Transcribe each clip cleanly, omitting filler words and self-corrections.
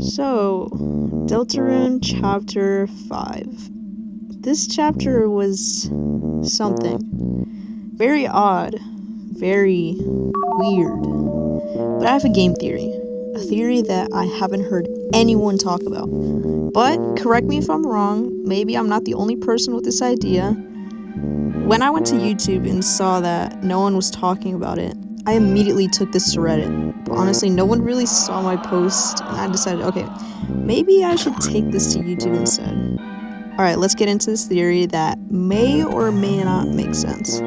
So, Deltarune Chapter 5. This chapter was something. Very odd. Very weird. But I have a game theory. A theory that I haven't heard anyone talk about. But, correct me if I'm wrong, maybe I'm not the only person with this idea. When I went to YouTube and saw that no one was talking about it, I immediately took this to Reddit. But honestly, no one really saw my post, and I decided, okay, maybe I should take this to YouTube instead. Alright, let's get into this theory that may or may not make sense.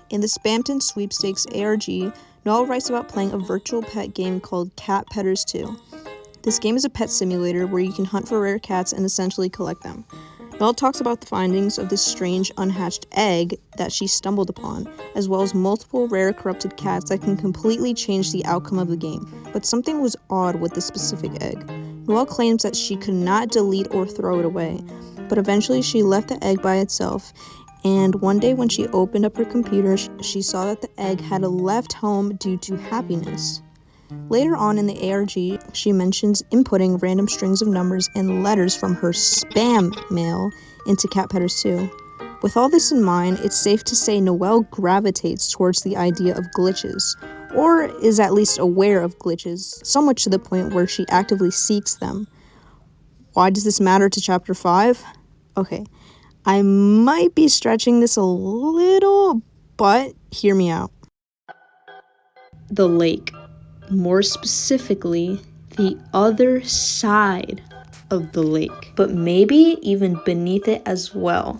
In the Spamton Sweepstakes ARG, Noelle writes about playing a virtual pet game called Cat Petterz 2. This game is a pet simulator where you can hunt for rare cats and essentially collect them. Noelle talks about the findings of this strange unhatched egg that she stumbled upon, as well as multiple rare corrupted cats that can completely change the outcome of the game. But something was odd with this specific egg. Noelle claims that she could not delete or throw it away, but eventually she left the egg by itself, and one day when she opened up her computer, she saw that the egg had left home due to happiness. Later on in the ARG, she mentions inputting random strings of numbers and letters from her spam mail into Cat Petterz 2. With all this in mind, it's safe to say Noelle gravitates towards the idea of glitches, or is at least aware of glitches, so much to the point where she actively seeks them. Why does this matter to Chapter 5? Okay, I might be stretching this a little, but hear me out. The lake. More specifically, the other side of the lake, but maybe even beneath it as well.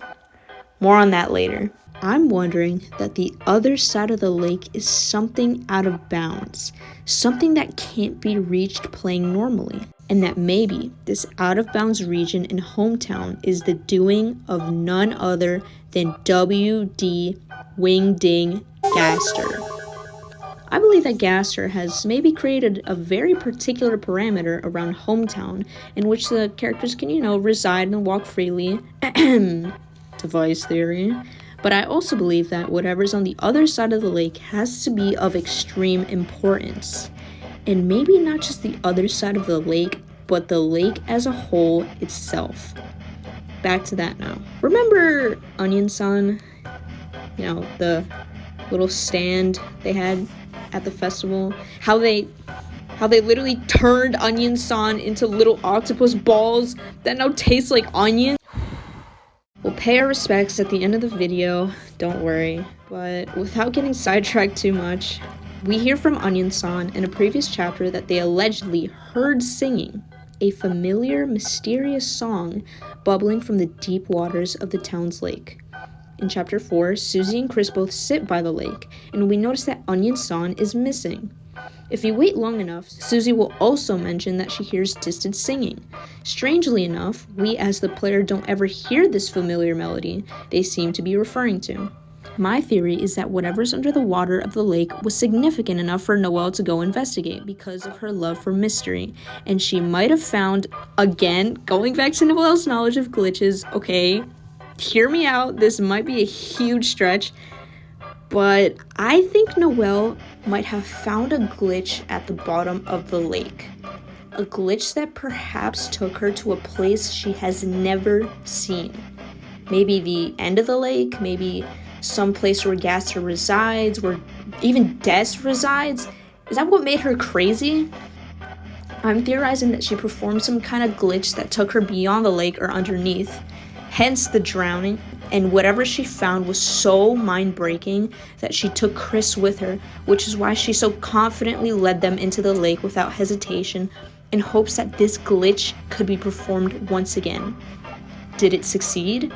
More on that later. I'm wondering that the other side of the lake is something out of bounds, something that can't be reached playing normally, and that maybe this out of bounds region in Hometown is the doing of none other than W.D. Wingding Gaster. I believe that Gaster has maybe created a very particular parameter around Hometown in which the characters can, reside and walk freely. Device theory. But I also believe that whatever's on the other side of the lake has to be of extreme importance. And maybe not just the other side of the lake, but the lake as a whole itself. Back to that now. Remember Onion-san? The little stand they had at the festival, how they literally turned Onion-san into little octopus balls that now taste like onion. We'll pay our respects at the end of the video, don't worry. But without getting sidetracked too much, we hear from Onion-san in a previous chapter that they allegedly heard singing a familiar, mysterious song bubbling from the deep waters of the town's lake. In Chapter 4, Susie and Chris both sit by the lake, and we notice that Onion-san is missing. If you wait long enough, Susie will also mention that she hears distant singing. Strangely enough, we as the player don't ever hear this familiar melody they seem to be referring to. My theory is that whatever's under the water of the lake was significant enough for Noelle to go investigate because of her love for mystery, and she might have found, again, going back to Noelle's knowledge of glitches, okay, hear me out, this might be a huge stretch, but I think Noelle might have found a glitch at the bottom of the lake. A glitch that perhaps took her to a place she has never seen. Maybe the end of the lake, maybe some place where Gaster resides, where even Des resides. Is that what made her crazy? I'm theorizing that she performed some kind of glitch that took her beyond the lake or underneath. Hence the drowning, and whatever she found was so mind-breaking that she took Chris with her, which is why she so confidently led them into the lake without hesitation, in hopes that this glitch could be performed once again. Did it succeed?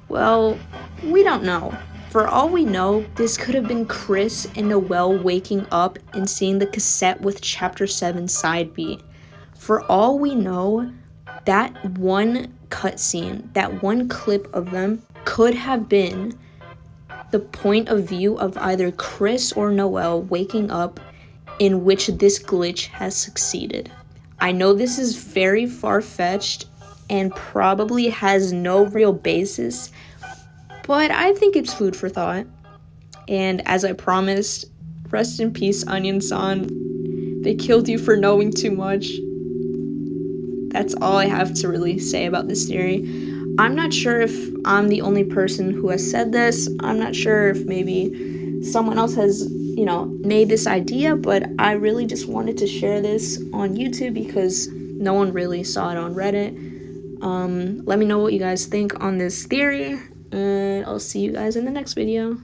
Well, we don't know. For all we know, this could have been Chris and Noelle waking up and seeing the cassette with Chapter 7 side B. For all we know, that one cutscene, that one clip of them could have been the point of view of either Chris or Noelle waking up in which this glitch has succeeded. I know this is very far-fetched and probably has no real basis, but I think it's food for thought. And as I promised, rest in peace, Onion-san. They killed you for knowing too much. That's all I have to really say about this theory. I'm not sure if I'm the only person who has said this. I'm not sure if maybe someone else has, made this idea, but I really just wanted to share this on YouTube because no one really saw it on Reddit. Let me know what you guys think on this theory, and I'll see you guys in the next video.